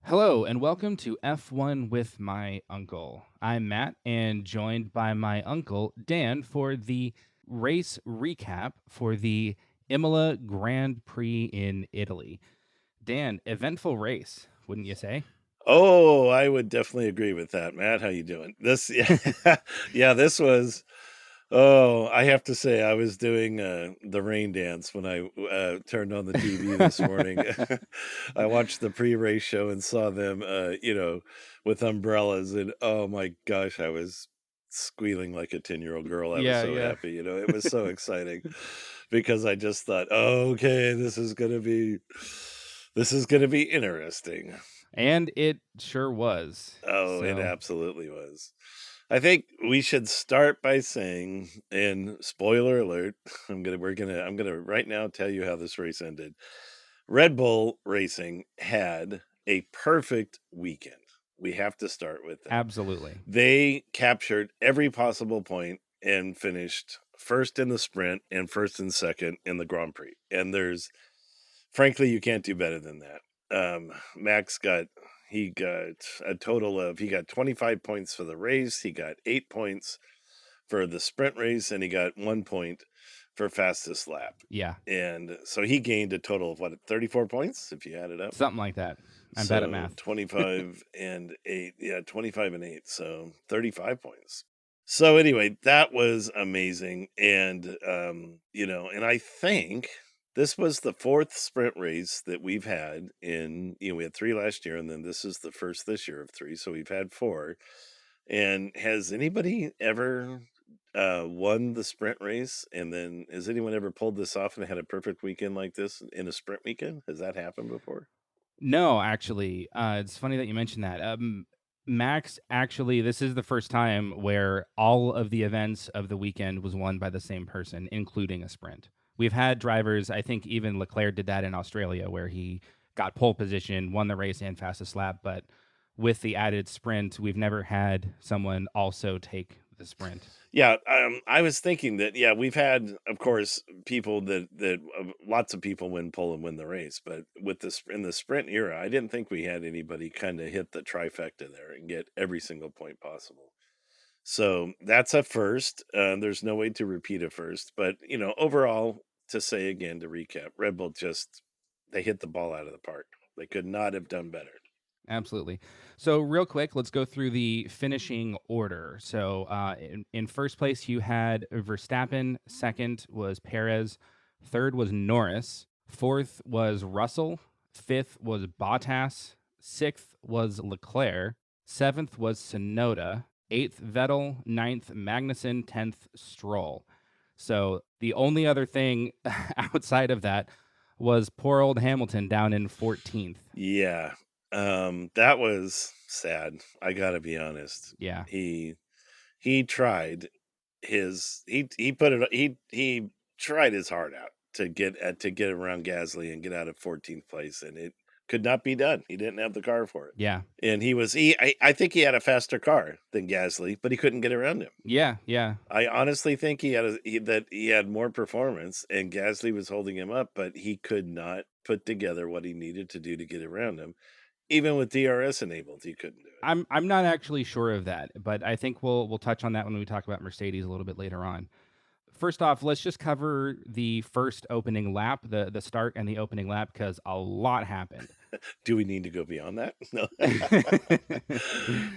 Hello and welcome to F1 with my uncle. I'm Matt and joined by my uncle Dan for the race recap for the Imola Grand Prix in Italy. Dan, eventful race, wouldn't you say? Oh, I would definitely agree with that, Matt. How you doing? This yeah, yeah, this was I have to say I was doing, the rain dance when I, turned on the TV this morning. I watched the pre-race show and saw them, with umbrellas, and, oh my gosh, I was squealing like a 10-year-old girl. I was Yeah, so yeah. happy, it was so exciting because I just thought, "Oh, okay, this is gonna be interesting." And it sure was. Oh, it So, absolutely was. I think we should start by saying, and spoiler alert, I'm gonna right now tell you how this race ended. Red Bull Racing had a perfect weekend. We have to start with that. absolutely. They captured every possible point and finished first in the sprint and first and second in the Grand Prix. And frankly, you can't do better than that. Max he got a total of he got 25 points for the race, he got 8 points for the sprint race, and he got 1 point for fastest lap. Yeah, And so he gained a total of 34 points if you add it up. something like that. I'm bad at So math. 25 and 8, yeah, 25 and 8, so 35 points. So anyway, that was amazing. And and I think this was the fourth sprint race that we've had we had 3 last year, and then this is the first this year of 3, so we've had 4. And has anybody ever won the sprint race? And then has anyone ever pulled this off and had a perfect weekend like this in a sprint weekend? Has that happened before? No, actually, it's funny that you mentioned that. Max, actually, this is the first time where all of the events of the weekend was won by the same person, including a sprint. We've had drivers, I think even Leclerc did that in Australia, where he got pole position, won the race and fastest lap. But with the added sprint, we've never had someone also take the sprint. Yeah, I was thinking that, yeah, we've had, of course, people lots of people win pole and win the race, but with this in the sprint era, I didn't think we had anybody kind of hit the trifecta there and get every single point possible. So that's a first. There's no way to repeat a first, but overall, to say again, to recap, Red Bull just they hit the ball out of the park. They could not have done better. Absolutely. So, real quick, let's go through the finishing order. So, in first place, you had Verstappen. Second was Perez. Third was Norris. Fourth was Russell. Fifth was Bottas. Sixth was Leclerc. Seventh was Sonoda. Eighth, Vettel. Ninth, Magnussen. 10th, Stroll. So, the only other thing outside of that was poor old Hamilton down in 14th. Yeah, that was sad. I gotta be honest. Yeah. He he tried he put it he tried his heart out to get around Gasly and get out of 14th place, and it could not be done. He didn't have the car for it. Yeah. And I think he had a faster car than Gasly, but he couldn't get around him. Yeah, yeah. I honestly think he had more performance and Gasly was holding him up, but he could not put together what he needed to do to get around him. Even with DRS enabled, he couldn't do it. I'm not actually sure of that, but I think we'll touch on that when we talk about Mercedes a little bit later on. First off, let's just cover the first opening lap, the start and the opening lap, because a lot happened. Do we need to go beyond that? No.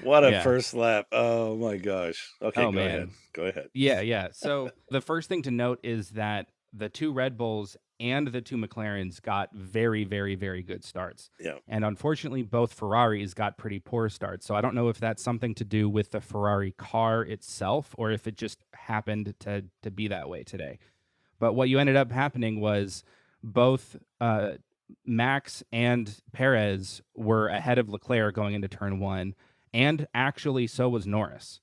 What a Yeah. first lap. Oh my gosh. Okay, Oh go ahead. man. Go ahead. Yeah, yeah. So the first thing to note is that the two Red Bulls and the two McLarens got very, very, very good starts. Yeah. And unfortunately, both Ferraris got pretty poor starts. So I don't know if that's something to do with the Ferrari car itself or if it just happened to be that way today. But what you ended up happening was both Max and Perez were ahead of Leclerc going into turn one, and actually so was Norris.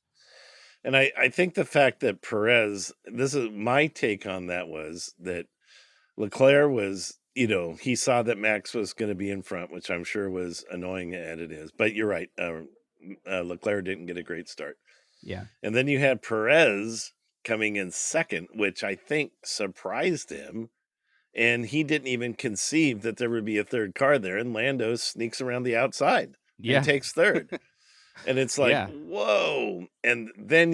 And I think the fact that Perez, this is my take on that was that Leclerc was, he saw that Max was going to be in front, which I'm sure was annoying and it is. But you're right. Leclerc didn't get a great start. Yeah. And then you had Perez coming in second, which I think surprised him. and he didn't even conceive that there would be a third car there, and Lando sneaks around the outside and Yeah. takes third. And it's like, Yeah. "Whoa," and then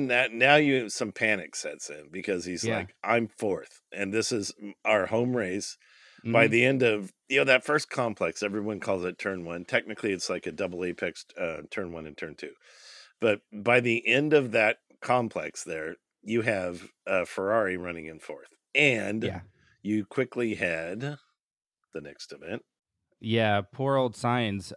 that now you some panic sets in because he's Yeah. like, "I'm 4th, and this is our home race." By Mhm. the end of that first complex, everyone calls it turn 1. Technically, it's like a double apex, turn 1 and turn 2. But by the end of that complex there, you have a Ferrari running in 4th, and Yeah. you quickly had the next event. Yeah, poor old Sainz.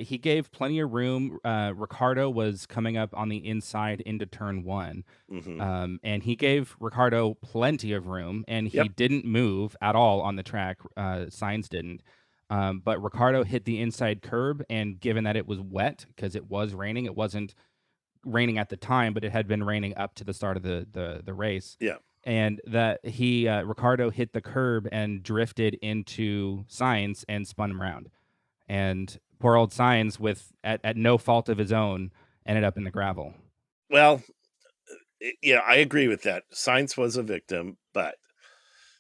He gave plenty of room. Ricardo was coming up on the inside into turn one. Mhm. And he gave Ricardo plenty of room, and he Yep. didn't move at all on the track. Sainz didn't. But Ricardo hit the inside curb, and given that it was wet because it was raining, it wasn't raining at the time, but it had been raining up to the start of the race. Yeah. And that he Ricardo hit the curb and drifted into Sainz and spun him around. And poor old Sainz, with at no fault of his own, ended up in the gravel. Well, yeah, I agree with that. Science was a victim, but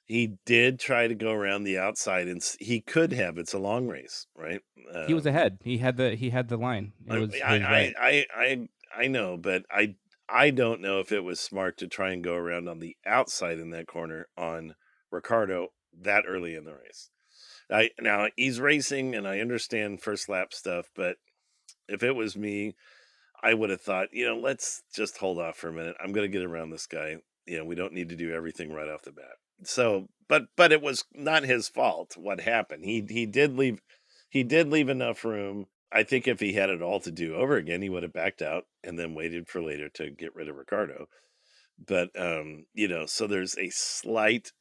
he did try to go around the outside, and he could have. It's a long race, right? He was Um, ahead. He had the line. It I, was I, his right. I know, but I don't know if it was smart to try and go around on the outside in that corner on Ricardo that early in the race. I now he's racing, and I understand first lap stuff, but if it was me, I would have thought, let's just hold off for a minute. I'm going to get around this guy. We don't need to do everything right off the bat. So, but it was not his fault what happened. He did leave enough room. I think if he had it all to do over again, he would have backed out and then waited for later to get rid of Ricardo. But so there's a slight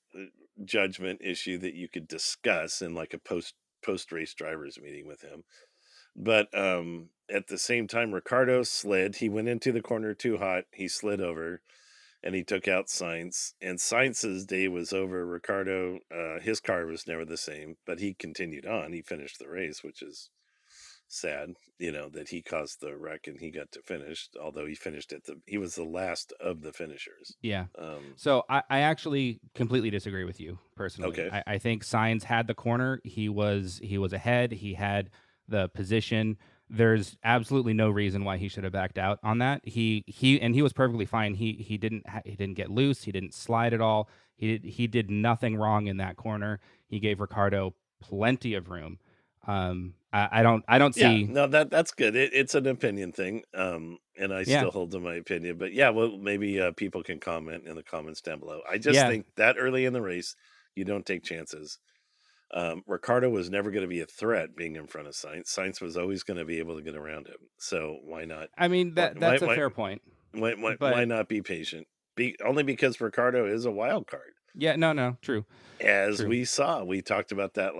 judgment issue that you could discuss in like a post race drivers meeting with him. But, at the same time, Ricardo slid. He went into the corner too hot. He slid over and he took out Sainz. And Sainz's day was over. Ricardo, his car was never the same, but he continued on. He finished the race, which is sad, that he caused the wreck and he got to finish, although he was the last of the finishers. Yeah. Um, So I actually completely disagree with you personally. okay. I think Signs had the corner. He was ahead. He had the position. There's absolutely no reason why he should have backed out on that. He was perfectly fine. He didn't get loose. He didn't slide at all. He did nothing wrong in that corner. He gave Ricardo plenty of room. I don't Yeah, see. no, that's good. It's an opinion thing, and I Yeah, still hold to my opinion. But yeah, well, maybe people can comment in the comments down below. I just yeah. think that early in the race, you don't take chances. Ricardo was never going to be a threat being in front of Sainz. Sainz was always going to be able to get around him. So why not? I mean Why why that's a why fair point, why but not be patient? Only because Ricardo is a wild card. yeah, no, no, true, As true. we saw, we talked about that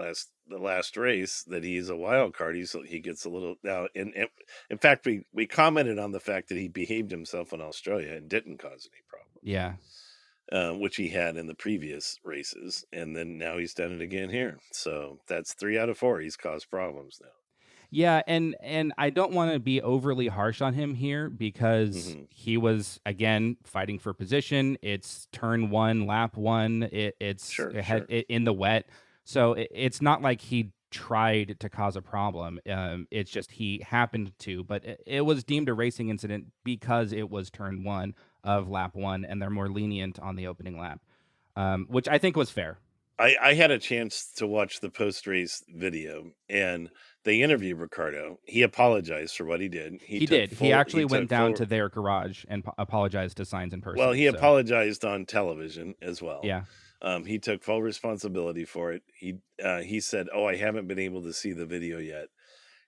the last race that he's a wild card. He gets a little now. In fact, we commented on the fact that he behaved himself in Australia and didn't cause any problems, Yeah. which he had in the previous races, and then now he's done it again here. So that's 3 out of 4. He's caused problems now. Yeah, and I don't want to be overly harsh on him here because Hmm. he was again fighting for position. It's turn one, lap one. Sure, It had sure. it in the wet, so it's not like he tried to cause a problem. It's just he happened to, but it was deemed a racing incident because it was turn one of lap one, and they're more lenient on the opening lap, which I think was fair. I had a chance to watch the post race video, and they interviewed Ricardo. He apologized for what he did. He did. He He actually went took down full. to their garage and apologized to Signs in Well, person. he So apologized on television as well. yeah. He took full responsibility for it. He said, "Oh, I haven't been able to see the video yet."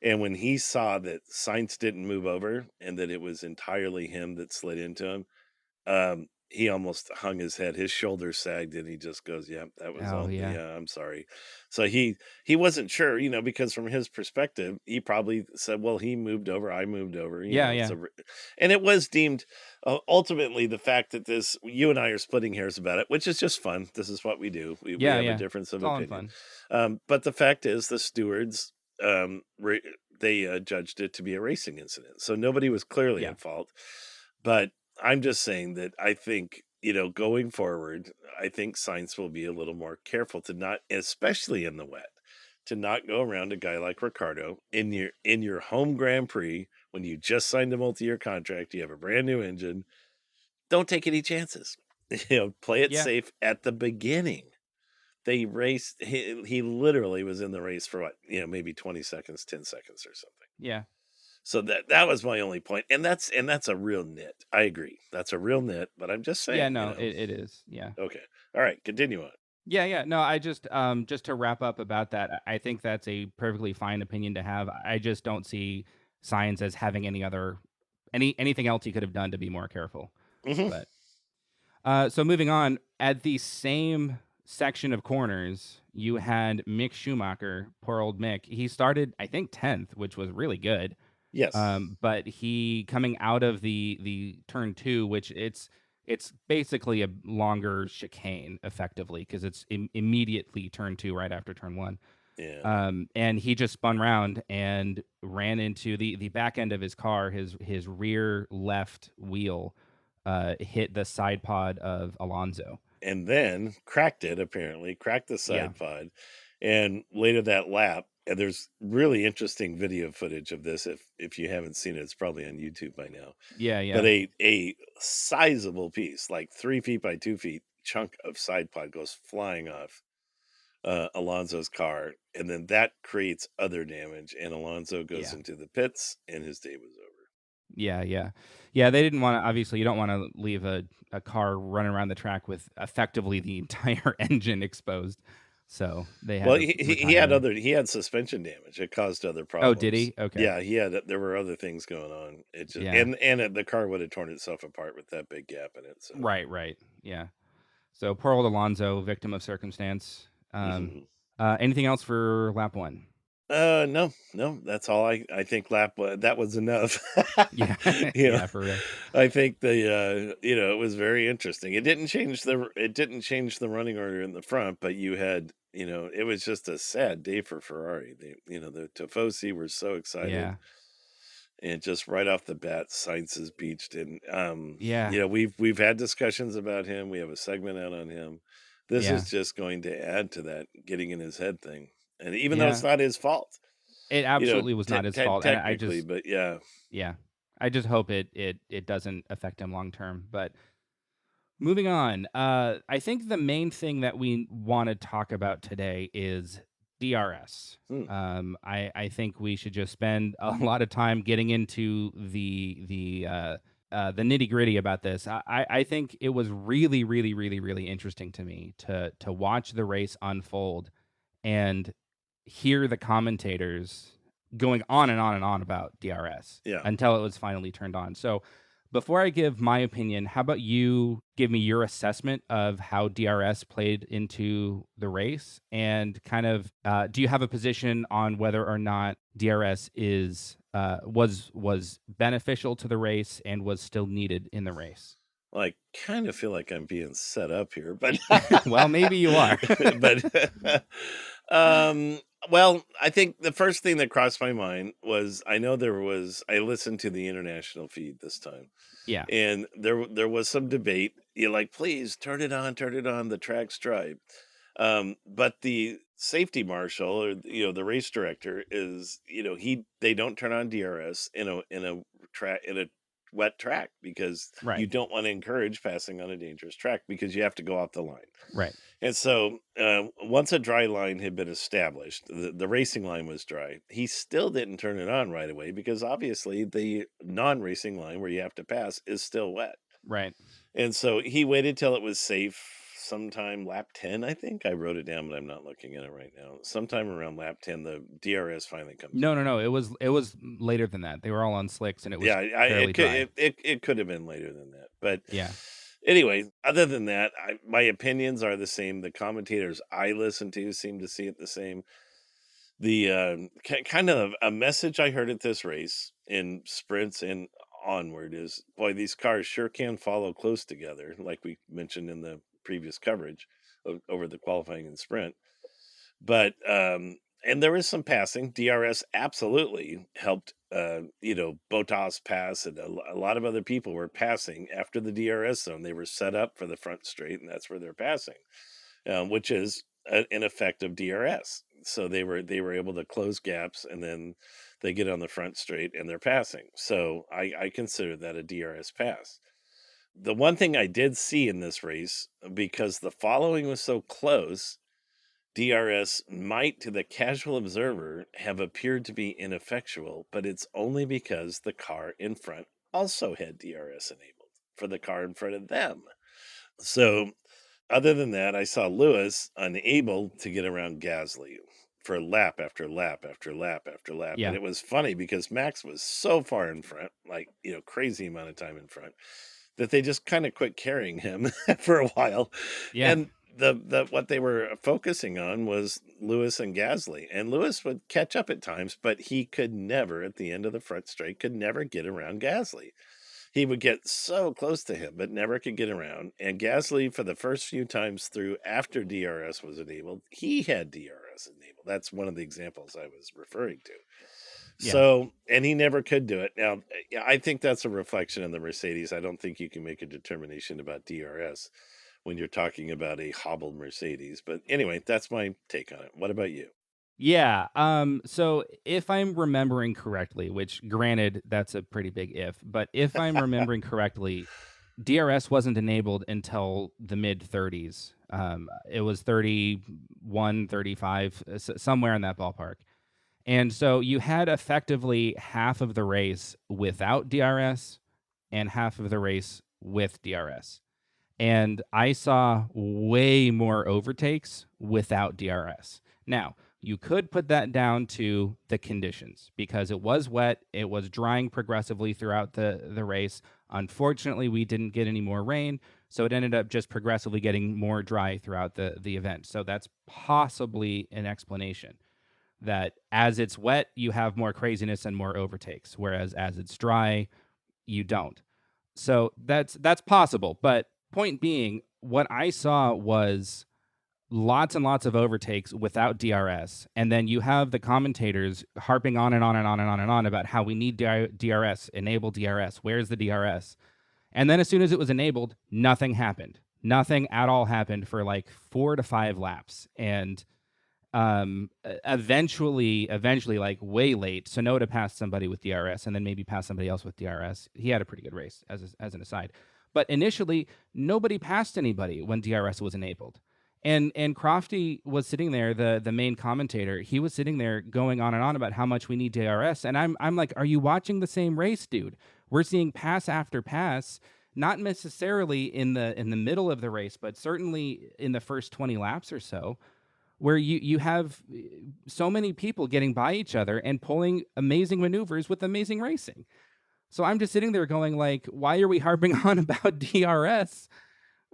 And when he saw that Sainz didn't move over and that it was entirely him that slid into him, he almost hung his head. His shoulders sagged, and he just goes, "Yeah, that was Oh all. yeah. Yeah, I'm sorry." So he wasn't sure, because from his perspective, he probably said, "Well, he moved over, I moved over." Yeah, yeah. And it was deemed ultimately the fact that this you and I are splitting hairs about it, which is just fun. This is what we do. We Yeah, have a yeah. difference It's of all in opinion, fun. but the fact is, the stewards they judged it to be a racing incident, so nobody was clearly Yeah. at fault. But I'm just saying that I think going forward, I think Sainz will be a little more careful to not, especially in the wet, to not go around a guy like Ricardo in your home Grand Prix when you just signed a multi-year contract, you have a brand new engine. Don't take any chances. Play it Yeah, safe at the beginning. They raced. He literally was in the race for what, maybe 20 seconds, 10 seconds or something. yeah, So that was my only point, and that's a real nit. I agree, that's a real nit, but I'm just yeah. saying, No, it is. Yeah. Okay, all right, continue on. Yeah, yeah. No, I just to wrap up about that, I think that's a perfectly fine opinion to have. I just don't see science as having anything else he could have done to be more careful. Hmm. But so moving on, at the same section of corners, you had Mick Schumacher, poor old Mick. He started, I think, 10th, which was really good. Yes, But he coming out of the turn two, which it's basically a longer chicane, effectively, because it's immediately turn two right after turn one. yeah, And he just spun round and ran into the back end of his car. His rear left wheel hit the side pod of Alonso. and then cracked the Yeah, side pod, and later that lap, and there's really interesting video footage of this. If you haven't seen it, it's probably on YouTube by now. yeah, But yeah, a sizable piece, like 3 feet by 2 feet, chunk of side pod goes flying off Alonso's car, and then that creates other damage, and Alonso goes yeah. into the pits, and his day was over. Yeah, yeah. Yeah, they didn't wanna obviously, you don't wanna leave a car running around the track with effectively the entire engine exposed, so they had Well, to retire him. he had suspension damage. It caused other Oh, did problems. he? Okay. Yeah, there were other things going on. It just Yeah. the car would have torn itself apart with that big gap in it. So, Right, right. Yeah. So, poor old Alonso, victim of circumstance. mhm. Anything else for lap 1? No, no, that's all. I think that was enough. Yeah. you know, Yeah, for real. I think it was very interesting. It didn't change the running order in the front, but you had, it was just a sad day for Ferrari. The Tifosi were so excited, Yeah. and just right off the bat, Sainz is beached, and Yeah. we've had discussions about him. We have a segment out on him. This is Yeah. just going to add to that getting in his head thing, and even though it's Yeah. not his fault, It absolutely was not his fault, and I technically, just but yeah. yeah. I just hope it doesn't affect him long term, but moving on, I think the main thing that we want to talk about today is DRS. Hmm. I think we should just spend a lot of time getting into the nitty gritty about this. I think it was really, really, really, really interesting to me to watch the race unfold and hear the commentators going on and on and on about DRS Yeah. until it was finally turned on. So, before I give my opinion, how about you give me your assessment of how DRS played into the race, and kind of do you have a position on whether or not DRS was beneficial to the race and was still needed in the race? Well, I kind of feel like I'm being set up here, but Well, maybe you are. but um well, I think the first thing that crossed my mind was I listened to the international feed this time, Yeah. and there was some debate. You're like, please turn it on, the track's dry. But the safety marshal, or the race director, is, they don't turn on DRS in a wet track, because you Right. don't want to encourage passing on a dangerous track, because you have to go off the line. Right. And so, once a dry line had been established, the racing line was dry. He still didn't turn it on right away, because obviously the non-racing line where you have to pass is still wet. Right. And so he waited till it was safe, sometime lap 10, I think. I wrote it down, but I'm not looking at it right now. Sometime around lap 10, the DRS finally comes No, on. no, no. It was later than that. They were all on slicks and it was Yeah, fairly dry. it could have been later than that. But Yeah. anyway, other than that, my opinions are the same. The commentators I listen to seem to see it the same. The kind of a message I heard at this race in sprints and onward is, boy, these cars sure can follow close together, like we mentioned in the previous coverage over the qualifying and sprint. But and there was some passing. DRS absolutely helped, Bottas pass, and a lot of other people were passing after the DRS zone. They were set up for the front straight, and that's where they're passing, which is an effect of DRS. So they were able to close gaps, and then they get on the front straight and they're passing. So I consider that a DRS pass. The one thing I did see in this race, because the following was so close, DRS might, to the casual observer, have appeared to be ineffectual, but it's only because the car in front also had DRS enabled for the car in front of them. So, other than that, I saw Lewis unable to get around Gasly for lap after lap after lap after lap. And Yeah. it was funny because Max was so far in front, like, crazy amount of time in front, that they just kind of quit carrying him for a while. Yeah. And the what they were focusing on was Lewis and Gasly. And Lewis would catch up at times, but he could never, at the end of the front straight, could never get around Gasly. He would get so close to him, but never could get around. And Gasly, for the first few times through after DRS was enabled, he had DRS enabled. That's one of the examples I was referring to. Yeah. So, and he never could do it. Now, yeah, I think that's a reflection of the Mercedes. I don't think you can make a determination about DRS when you're talking about a hobbled Mercedes. But anyway, that's my take on it. What about you? Yeah. So if I'm remembering correctly, which granted that's a pretty big if, but if I'm remembering correctly, DRS wasn't enabled until the mid 30s. It was 31, 35, somewhere in that ballpark. And so you had effectively half of the race without DRS and half of the race with DRS. And I saw way more overtakes without DRS. Now, you could put that down to the conditions because it was wet, it was drying progressively throughout the race. Unfortunately, we didn't get any more rain, so it ended up just progressively getting more dry throughout the event. So that's possibly an explanation that as it's wet, you have more craziness and more overtakes, whereas as it's dry, you don't. So that's possible. But point being, what I saw was lots and lots of overtakes without DRS, and then you have the commentators harping on and on and on and on and on about how we need DRS, enable DRS. Where's the DRS? And then as soon as it was enabled, nothing happened. Nothing at all happened for like 4 to 5 laps, and eventually like way late, Sonoda passed somebody with DRS and then maybe passed somebody else with DRS. He had a pretty good race as an aside, but initially nobody passed anybody when DRS was enabled. And Crofty was sitting there, the main commentator. He was sitting there going on and on about how much we need DRS, and I'm like, are you watching the same race, dude? We're seeing pass after pass, not necessarily in the middle of the race, but certainly in the first 20 laps or so, where you have so many people getting by each other and pulling amazing maneuvers with amazing racing. So I'm just sitting there going like, why are we harping on about DRS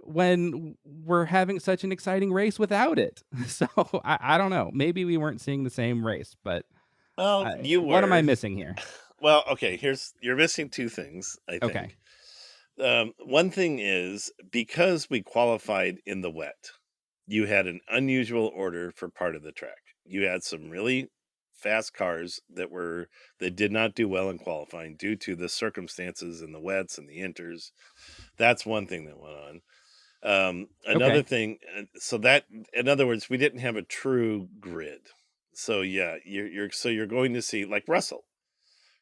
when we're having such an exciting race without it? So I don't know. Maybe we weren't seeing the same race, but Well, you what am I were. missing here? Well, okay, you're missing two things, I Okay. think. One thing is because we qualified in the wet, you had an unusual order for part of the track. You had some really fast cars that did not do well in qualifying due to the circumstances and the wets and the inters. That's one thing that went on. Another Okay. thing, so that in other words, we didn't have a true grid. So yeah, you're going to see like Russell.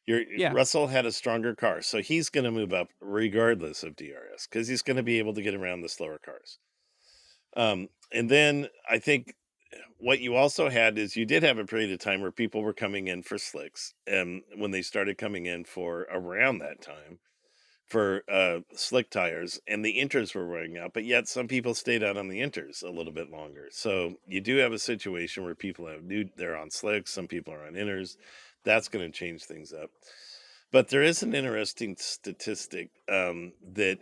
Yeah. Russell had a stronger car, so he's going to move up regardless of DRS because he's going to be able to get around the slower cars. And then I think what you also had is you did have a period of time where people were coming in for slicks, and when they started coming in for around that time for slick tires, and the inters were wearing out, but yet some people stayed out on the inters a little bit longer. So you do have a situation where people they're on slicks, some people are on inters. That's going to change things up. But there is an interesting statistic that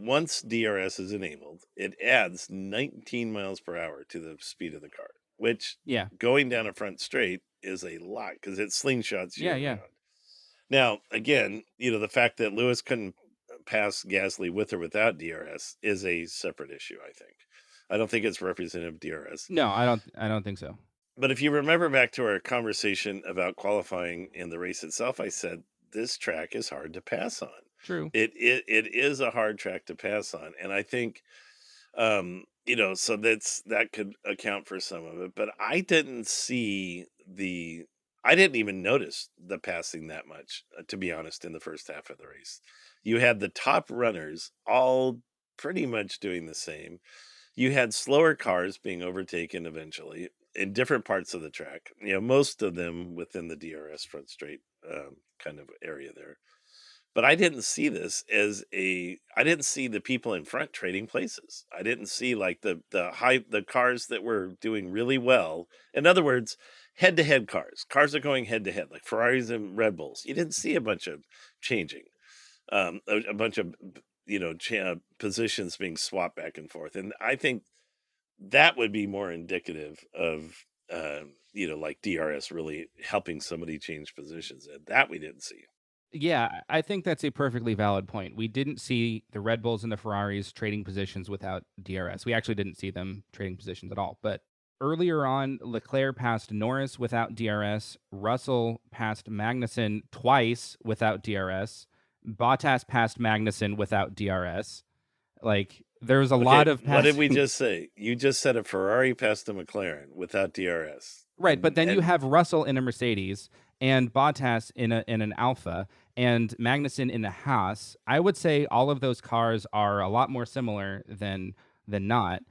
once DRS is enabled, it adds 19 miles per hour to the speed of the car, which Yeah. going down a front straight is a lot because it slingshots you Yeah. Yeah. around. Now, again, the fact that Lewis couldn't pass Gasly with or without DRS is a separate issue, I think. I don't think it's representative of DRS. No, I don't think so. But if you remember back to our conversation about qualifying in the race itself, I said this track is hard to pass on. True. It is a hard track to pass on, and I think so that could account for some of it. But I didn't even notice the passing that much, to be honest, in the first half of the race. You had the top runners all pretty much doing the same. You had slower cars being overtaken eventually in different parts of the track. Most of them within the DRS front straight kind of area there. But I didn't see the people in front trading places. I didn't see like the cars that were doing really well. In other words, head to head cars. Cars are going head to head, like Ferraris and Red Bulls. You didn't see a bunch of changing, a bunch of positions being swapped back and forth. And I think that would be more indicative of like DRS really helping somebody change positions, and that we didn't see. Yeah, I think that's a perfectly valid point. We didn't see the Red Bulls and the Ferraris trading positions without DRS. We actually didn't see them trading positions at all. But earlier on, Leclerc passed Norris without DRS. Russell passed Magnussen twice without DRS. Bottas passed Magnussen without DRS. Like, there was a Okay, lot of what did we passing. just say? You just said a Ferrari passed a McLaren without DRS. Right, but then you And have Russell in a Mercedes and Bottas in an Alpha and Magnussen in a Haas. I would say all of those cars are a lot more similar than not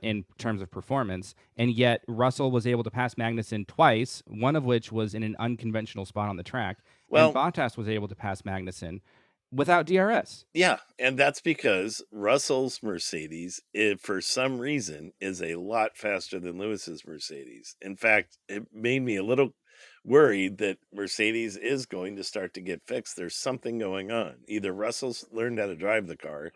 in terms of performance, and yet Russell was able to pass Magnussen twice, one of which was in an unconventional spot on the track, and well, Bottas was able to pass Magnussen without DRS. yeah, and that's because Russell's Mercedes, for some reason, is a lot faster than Lewis's Mercedes. In fact, it made me a little worried that Mercedes is going to start to get fixed. There's something going on. Either Russell's learned how to drive the car,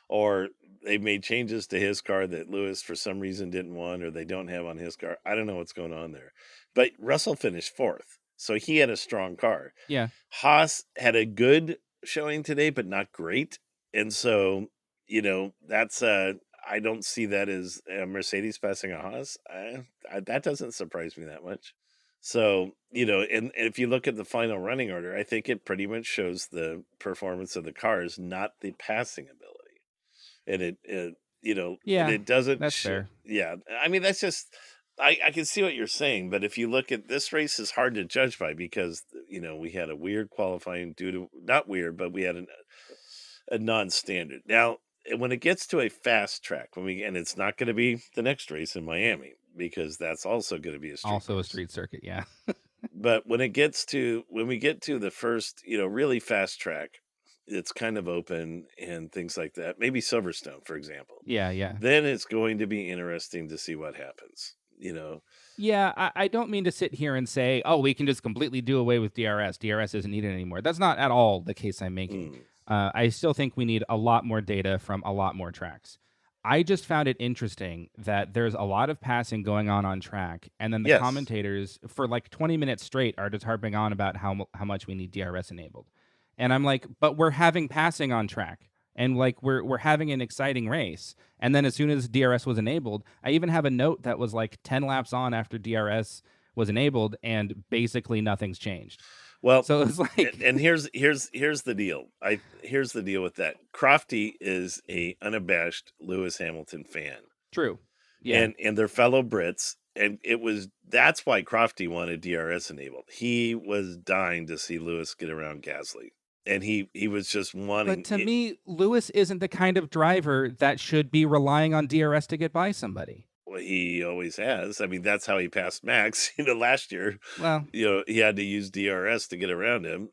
or they made changes to his car that Lewis for some reason didn't want, or they don't have on his car. I don't know what's going on there. But Russell finished fourth, so he had a strong car. Yeah, Haas had a good showing today, but not great. And so, that's I don't see that as a Mercedes passing a Haas. That doesn't surprise me that much. So, and if you look at the final running order, I think it pretty much shows the performance of the cars, not the passing ability. And and yeah, it doesn't that's fair. yeah, I mean, that's just, I can see what you're saying, but if you look at this race is hard to judge by because, we had a weird qualifying due to, not weird, but we had a non-standard. Now, when it gets to a fast track, and it's not going to be the next race in Miami because that's also going to be a street Also a course. street circuit. Yeah, But when we get to the first, really fast track, it's kind of open and things like that. Maybe Silverstone, for example. yeah, yeah. Then it's going to be interesting to see what happens. Yeah, I don't mean to sit here and say, oh, we can just completely do away with DRS. DRS isn't needed anymore. That's not at all the case I'm making. Mm. I still think we need a lot more data from a lot more tracks. I just found it interesting that there's a lot of passing going on track, and then the Yes. commentators for like 20 minutes straight are just harping on about how much we need DRS enabled. And I'm like, but we're having passing on track, and like we're having an exciting race. And then as soon as DRS was enabled, I even have a note that was like 10 laps on after DRS was enabled, and basically nothing's changed. Well, So it's like, and here's the deal. Here's the deal with that. Crofty is a unabashed Lewis Hamilton fan, true. Yeah. and they're fellow Brits. And that's why Crofty wanted DRS enabled. He was dying to see Lewis get around Gasly, and he was just But wanting to it. me, Lewis isn't the kind of driver that should be relying on DRS to get by somebody. Well, he always has. I mean, that's how he passed Max. Last year, Well, he had to use DRS to get around him.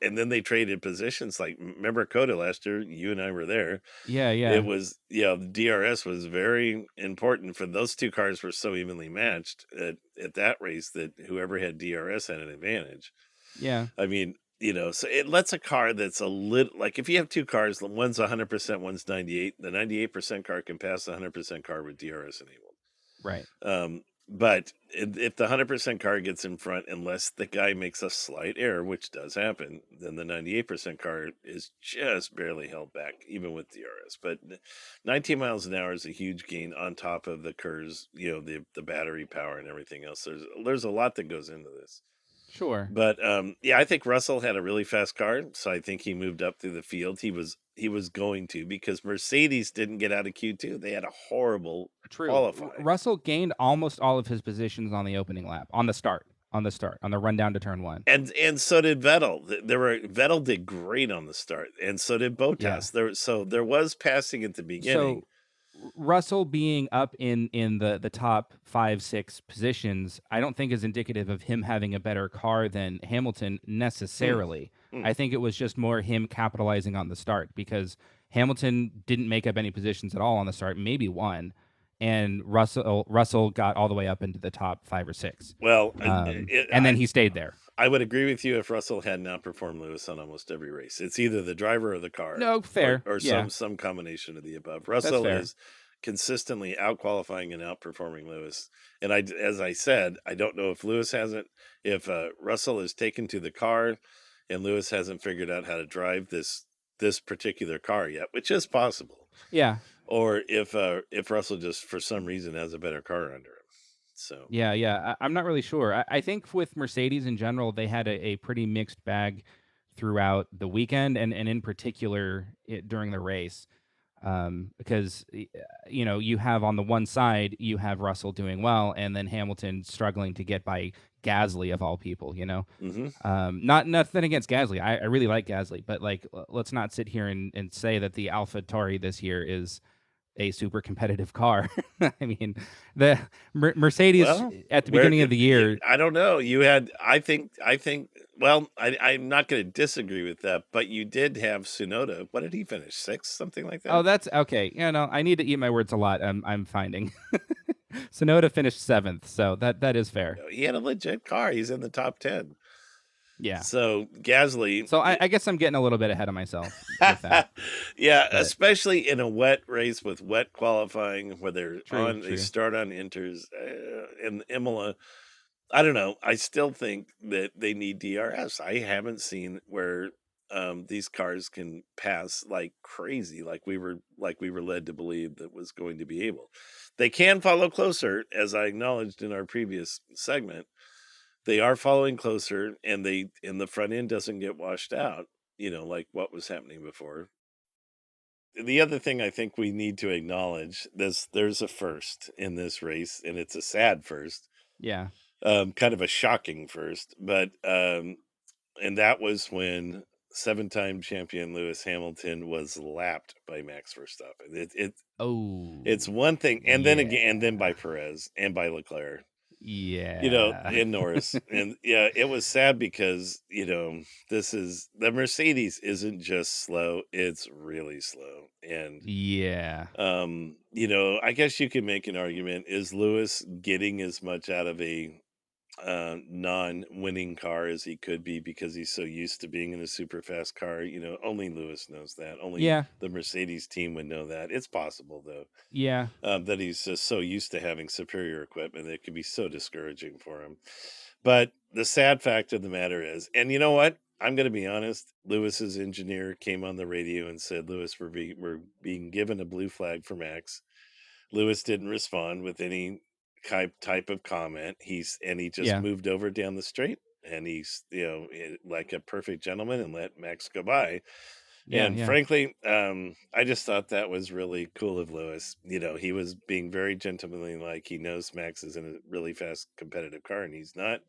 And then they traded positions. Like, remember Coda last year? You and I were there. yeah, It yeah, was, DRS was very important for those two cars were so evenly matched at that race that whoever had DRS had an advantage. yeah. I mean, so it lets a car that's a little like if you have two cars, one's 100%, one's 98. The 98% car can pass the 100% car with DRS enabled. Right. But if the 100% car gets in front, unless the guy makes a slight error, which does happen, then the 98% car is just barely held back, even with DRS. But 19 miles an hour is a huge gain on top of the KERS, the battery power and everything else. There's a lot that goes into this. Sure. But yeah, I think Russell had a really fast car, so I think he moved up through the field. He was going to, because Mercedes didn't get out of Q2. They had a horrible True. qualifying. Russell gained almost all of his positions on the opening lap, on the start, on the run down to turn 1. And so did Vettel. Vettel did great on the start, and so did Yeah. Bottas. There was passing at the beginning. So Russell being up in the top 5, 6 positions, I don't think is indicative of him having a better car than Hamilton Hmm, necessarily. hmm. I think it was just more him capitalizing on the start, because Hamilton didn't make up any positions at all on the start, maybe one, and Russell got all the way up into the top 5 or 6. Well, And then he stayed there. I would agree with you if Russell had not performed Lewis on almost every race. It's either the driver or the car, No, or fair. or Yeah, some combination of the above. that's Russell fair. is consistently out qualifying and outperforming Lewis. And as I said, I don't know if Russell is taken to the car, and Lewis hasn't figured out how to drive this particular car yet, which is possible, Yeah. or if Russell just for some reason has a better car under him. So Yeah, yeah. I'm not really sure. I think with Mercedes in general, they had a pretty mixed bag throughout the weekend, and in particular during the race. Because you have on the one side, you have Russell doing well, and then Hamilton struggling to get by Gasly of all people. mhm. Not nothing against Gasly. I really like Gasly, but like let's not sit here and say that the AlphaTauri this year is a super competitive car. I mean, the Mercedes Well, at the beginning of the year. I don't know. You had, I think. Well, I'm not going to disagree with that, but you did have Tsunoda. What did he finish? Sixth, something like Oh, that. that's okay. I need to eat my words a lot. I'm finding. Sonoda finished 7th, so that is fair. He had a legit car. He's in the top 10. Yeah. So Gasly, So I guess I'm getting a little bit ahead of myself with that, yeah, but especially in a wet race with wet qualifying, where true, they true. start on inters in Imola. I don't know. I still think that they need DRS. I haven't seen where these cars can pass like crazy, like we were led to believe that was going to be able. They can follow closer, as I acknowledged in our previous segment. They are following closer, and the front end doesn't get washed out. Like what was happening before. The other thing I think we need to acknowledge, there's a first in this race, and it's a sad first, Yeah. kind of a shocking first, but and that was when seven-time champion Lewis Hamilton was lapped by Max Verstappen. It's Oh, one thing, and then again, and then yeah. by Perez and by Leclerc, Yeah. and Norris, and yeah, it was sad because this is the Mercedes isn't just slow; it's really slow, and Yeah. I guess you could make an argument: is Lewis getting as much out of a non-winning car as he could be because he's so used to being in a super fast car? Only Lewis knows that. Only Yeah. the Mercedes team would know that. It's possible though, Yeah. that he's just so used to having superior equipment that it can be so discouraging for him. But the sad fact of the matter is, and you know what? I'm going to be honest. Lewis's engineer came on the radio and said, "Lewis, we're being given a blue flag for Max." Lewis didn't respond with any type of comment. He just Yeah. moved over down the straight, and he's like a perfect gentleman, and let Max go by. Yeah. And Yeah. frankly, I just thought that was really cool of Lewis. He was being very gentlemanly, like he knows Max is in a really fast competitive car, and he's not,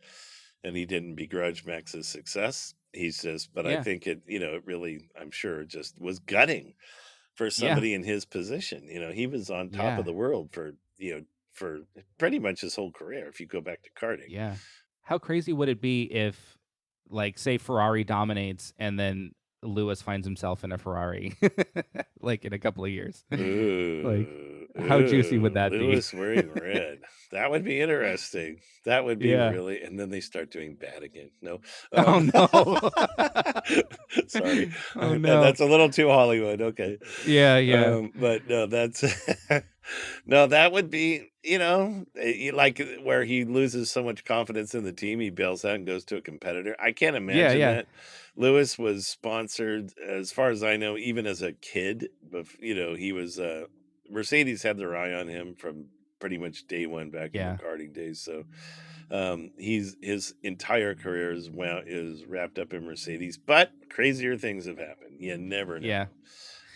and he didn't begrudge Max's success. He's just, but I Yeah. think it really, I'm sure, just was gutting for Yeah. somebody in his position. He was on top of Yeah. the world for pretty much his whole career. If you go back to karting, Yeah. How crazy would it be if, like, say Ferrari dominates and then Lewis finds himself in a Ferrari? like in a couple of years. Like, how juicy would Ooh, that be? Lewis wearing red. That would be interesting. That would be Yeah. really, and then they start doing bad again. No, Oh no. sorry, Oh no. that's a little too Hollywood. Okay, Yeah, yeah, but no, that's no, that would be, like where he loses so much confidence in the team, he bails out and goes to a competitor. I can't yeah, imagine yeah, that. Lewis was sponsored, as far as I know, even as a kid. But he was. Mercedes had their eye on him from pretty much day one back in the yeah, karting days. So he's his entire career is wrapped up in Mercedes. But crazier things have happened. You never know. yeah.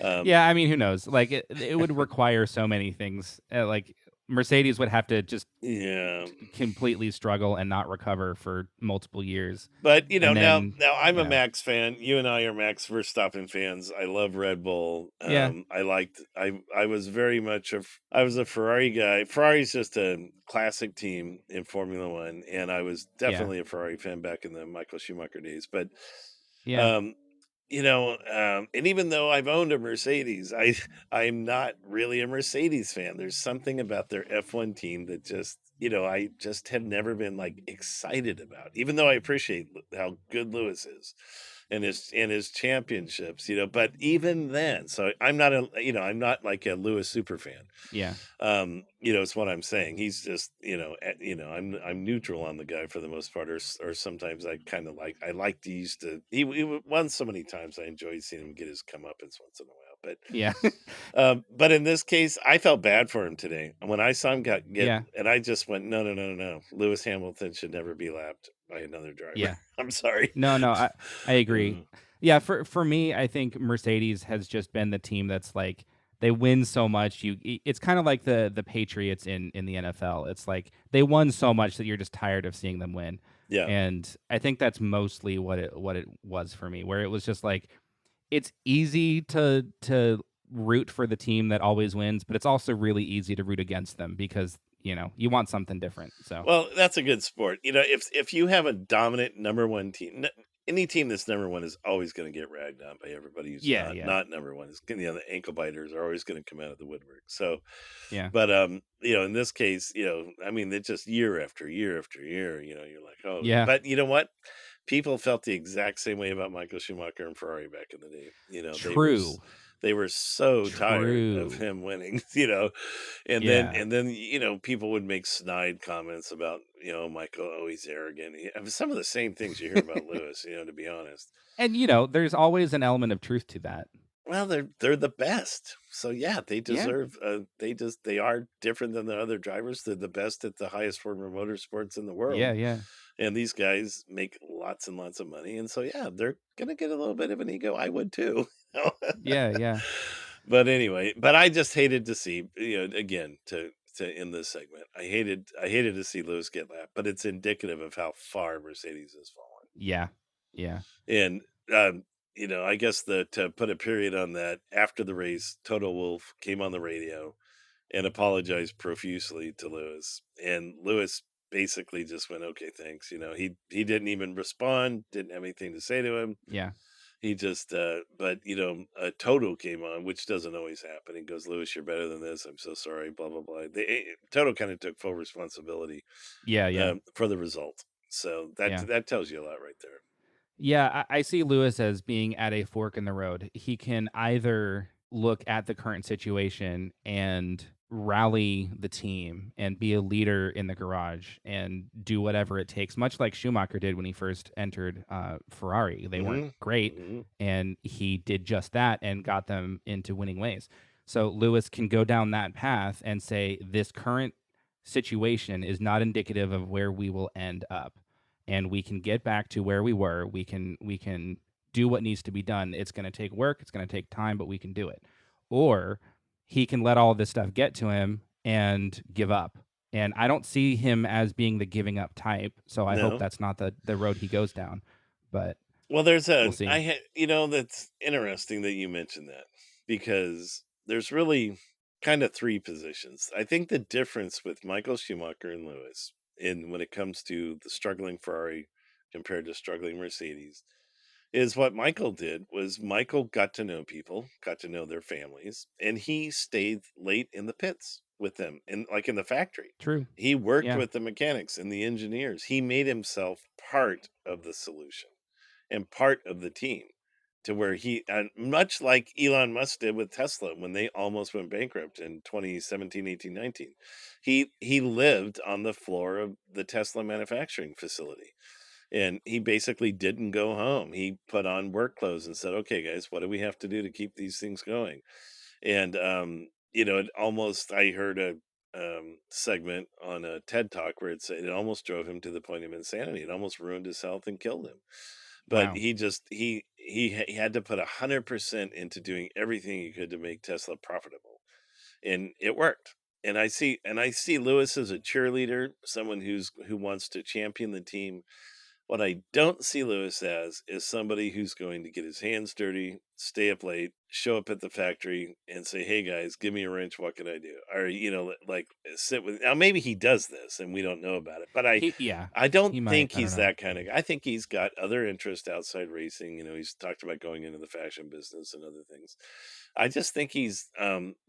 Um, Yeah, I mean, who knows? Like it would require so many things. Like Mercedes would have to just yeah. completely struggle and not recover for multiple years. But And now then, I'm a yeah. Max fan. You and I are Max Verstappen fans. I love Red Bull. Yeah. I was very much I was a Ferrari guy. Ferrari's just a classic team in Formula One, and I was Yeah. definitely a Ferrari fan back in the Michael Schumacher days. But Yeah. um, and even though I've owned a Mercedes, I'm not really a Mercedes fan. There's something about their F1 team that just, I just have never been like excited about. Even though I appreciate how good Lewis is and his championships, but even then, so I'm not like a Lewis super fan. Yeah. It's what I'm saying. He's just, I'm neutral on the guy for the most part, or sometimes I kind of I like to used to. He won so many times. I enjoyed seeing him get his comeuppance once in a while. Yeah. But in this case, I felt bad for him today when I saw him get, Yeah. and I just went, no, no, no, no, no. Lewis Hamilton should never be lapped by another driver. Yeah. I'm sorry. No, no, I agree. Uh, Yeah, for me, I think Mercedes has just been the team that's like they win so much. It's kind of like the Patriots in the NFL. It's like they won so much that you're just tired of seeing them win. yeah, And I think that's mostly what it was for me, where it was just like it's easy to root for the team that always wins, but it's also really easy to root against them because, you want something different. So, well, that's a good sport. If you have a dominant number one team, any team that's number one is always going to get ragged on by everybody who's yeah, not yeah. not number one. The ankle biters are always going to come out of the woodwork. So, Yeah. but in this case, I mean, it's just year after year after year. You're like, oh, Yeah. but you know what? People felt the exact same way about Michael Schumacher and Ferrari back in the day. True. They were so tired of True. him winning. And then Yeah. and then people would make snide comments about Michael. Oh, he's arrogant. Some of the same things you hear about Lewis. To be honest. And there's always an element of truth to that. Well, they're the best. So yeah, they Yeah. deserve. They are different than the other drivers. They're the best at the highest form of motorsports in the Yeah, world, yeah. and these guys make lots and lots of money. And so yeah, they're gonna get a little bit of an ego. I would too. Yeah, yeah. But anyway, but I just hated to see, again, to end this segment. I hated to see Lewis get lapped, but it's indicative of how far Mercedes has fallen. Yeah. Yeah. And I guess to put a period on that, after the race, Toto Wolff came on the radio and apologized profusely to Lewis. And Lewis basically just went, "Okay, thanks." He didn't even respond, didn't have anything to say to him. Yeah. He just, but Toto came on, which doesn't always happen. He goes, "Lewis, you're better than this. I'm so sorry." Blah blah blah. Toto kind of took full responsibility Yeah, yeah. for the result. So Yeah. that tells you a lot right there. Yeah, I see Lewis as being at a fork in the road. He can either look at the current situation and rally the team and be a leader in the garage and do whatever it takes, much like Schumacher did when he first entered Ferrari. They weren't Hmm. great, Hmm. and he did just that and got them into winning ways. So Lewis can go down that path and say, this current situation is not indicative of where we will end up, and we can get back to where we were. We can do what needs to be done. It's going to take work, it's going to take time, but we can do it. Or he can let all this stuff get to him and give up. And I don't see him as being the giving up type, so I hope No. that's not the road he goes down. But Well, there's we'll see. that's interesting that you mentioned that, because there's really kind of three positions. I think the difference with Michael Schumacher and Lewis in when it comes to the struggling Ferrari compared to struggling Mercedes is what Michael did was Michael got to know people, got to know their families, and he stayed late in the pits with them in the factory. True. He worked Yeah. with the mechanics and the engineers. He made himself part of the solution and part of the team to where he and much like Elon Musk did with Tesla when they almost went bankrupt in 2017, 18, 19. He lived on the floor of the Tesla manufacturing facility, and he basically didn't go home. He put on work clothes and said, "Okay, guys, what do we have to do to keep these things going?" And it almost I heard a segment on a TED Talk where it said it almost drove him to the point of insanity. It almost ruined his health and killed him. But Wow. he had to put 100% into doing everything he could to make Tesla profitable, and it worked. And I see Lewis as a cheerleader, someone who wants to champion the team. What I don't see Lewis as is somebody who's going to get his hands dirty, stay up late, show up at the factory and say, "Hey guys, give me a wrench. What can I do?" Or, like sit with now maybe he does this and we don't know about it. But I Yeah. I don't He might. think I don't he's know. that kind of guy. I think he's got other interests outside racing. He's talked about going into the fashion business and other things. I just think he's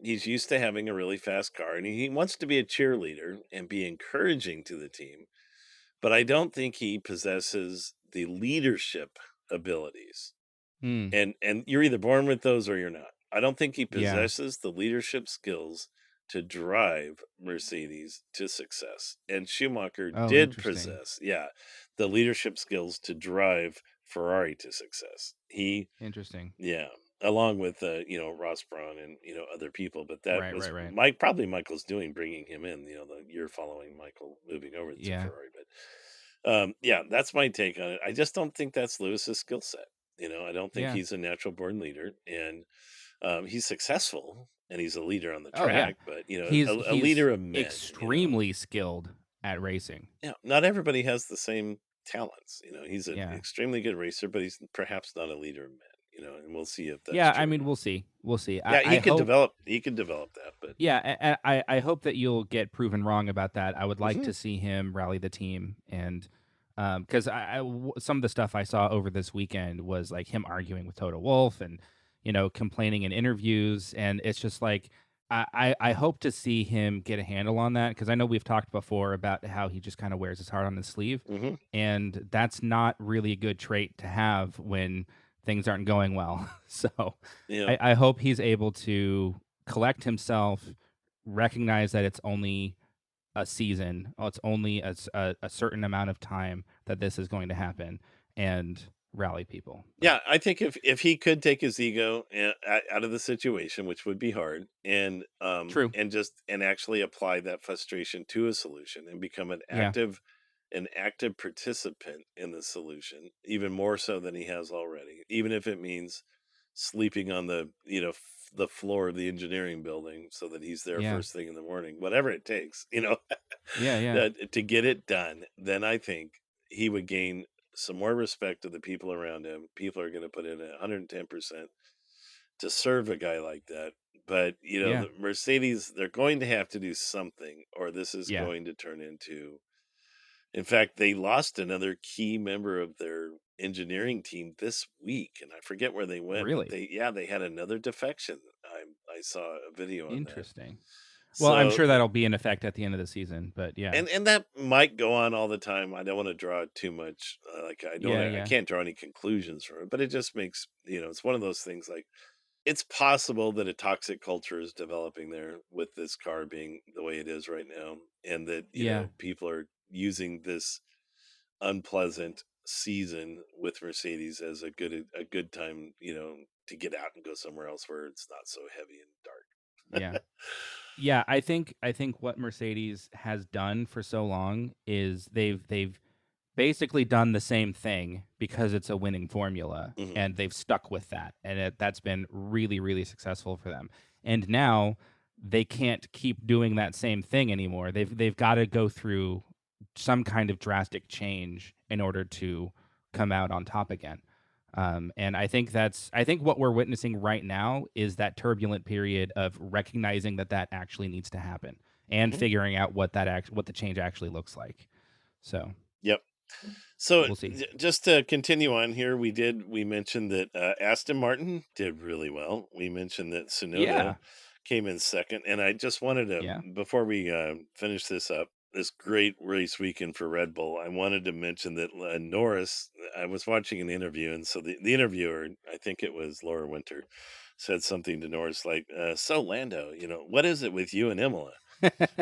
used to having a really fast car and he wants to be a cheerleader and be encouraging to the team, but I don't think he possesses the leadership abilities. Hmm. And you're either born with those or you're not. I don't think he Yeah. possesses the leadership skills to drive Mercedes to success. And Schumacher Oh, did interesting. possess, yeah, the leadership skills to drive Ferrari to success. Interesting. Yeah, along with Ross Brawn and other people, but that Right. was Right. Right. Mike. Probably Michael's doing bringing him in. The year following Michael moving over to Yeah. Ferrari, but yeah, that's my take on it. I just don't think that's Lewis's skill set. I don't think Yeah. he's a natural born leader, and he's successful and he's a leader on the Oh, yeah. track, but a He's leader of men. extremely skilled at racing. Yeah, not everybody has the same talents. He's an Yeah. extremely good racer, but he's perhaps not a leader of men. And we'll see if that's Yeah. I true or mean, not. we'll see. We'll see. Yeah, I hope. he could develop that, but Yeah. I hope that you'll get proven wrong about that. I would like Mhm, to see him rally the team and. Because some of the stuff I saw over this weekend was like him arguing with Toto Wolff and complaining in interviews, and it's just like I hope to see him get a handle on that because I know we've talked before about how he just kind of wears his heart on his sleeve, mhm, and that's not really a good trait to have when things aren't going well. So yeah. I hope he's able to collect himself, recognize that it's only a season. Oh, it's only a certain amount of time that this is going to happen, and rally people. But Yeah, I think if he could take his ego out of the situation, which would be hard, true. and actually apply that frustration to a solution and become Yeah. an active participant in the solution, even more so than he has already, even if it means sleeping on the floor of the engineering building so that he's there Yeah. first thing in the morning, whatever it takes, Yeah. Yeah. to get it done, then I think he would gain some more respect of the people around him. People are going to put in 110% to serve a guy like that. But, Yeah. the Mercedes, they're going to have to do something, or this is Yeah. going to turn into. In fact, they lost another key member of their engineering team this week, and I forget where they went, but Really they had another defection. I saw a video on that. interesting. Well, I'm So sure that'll be in effect at the end of the season. But yeah. and that might go on all the time. I don't want to draw too much. Like Yeah. I Yeah. can't draw any conclusions from it, but it just makes it's one of those things. Like it's possible that a toxic culture is developing there with this car being the way it is right now, and that Yeah. people are using this unpleasant season with Mercedes as a good time, to get out and go somewhere else where it's not so heavy and Yeah. dark. Yeah, I think what Mercedes has done for so long is they've basically done the same thing because it's a winning formula, hmm and they've stuck with that, and that's been really, really successful for them. And now they can't keep doing that same thing anymore. They've got to go through some kind of drastic change in order to come out on top again. And I think what we're witnessing right now is that turbulent period of recognizing that that actually needs to happen and hmm figuring out what the change actually looks like. So Yep. So We'll see. just to continue on here, we mentioned that Aston Martin did really well. We mentioned that Tsunoda Yeah. came in second, and I just wanted to, Yeah. before we finish this up, this great race weekend for Red Bull, I wanted to mention that Norris. I was watching an interview, and so the interviewer, I think it was Laura Winter, said something to Norris like, "So Lando, what is it with you and Imola?"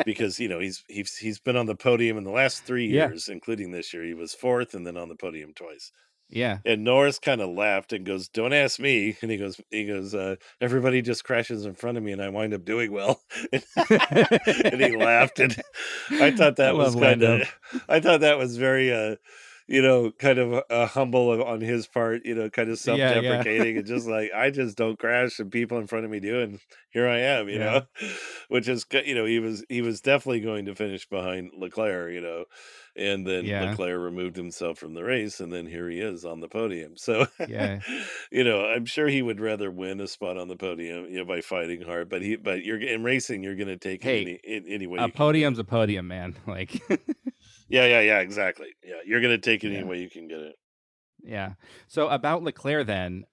Because he's been on the podium in the last 3 Yeah. years, including this year. He was 4th and then on the podium twice. Yeah. And Norris kinda laughed and goes, "Don't ask me." And "Everybody just crashes in front of me and I wind up doing well." And and he laughed, and I thought I that love was Lando. kinda I thought that was very, kind of, humble on his part, kind of Yeah, yeah. self-deprecating and just like, "I just don't crash and people in front of me do, and here I am," Yeah. Which is g he was definitely going to finish behind Leclerc, and then Yeah. Leclerc removed himself from the race, and then here he is on the podium. So, Yeah. I'm sure he would rather win a spot on the podium, by fighting hard, but you're in racing, you're gonna take it Hey, any way a you can get it. podium's a podium, man. Like, Yeah, yeah, yeah, exactly. Yeah, you're gonna take it any yeah. way you can get it. Yeah. So about Leclerc then,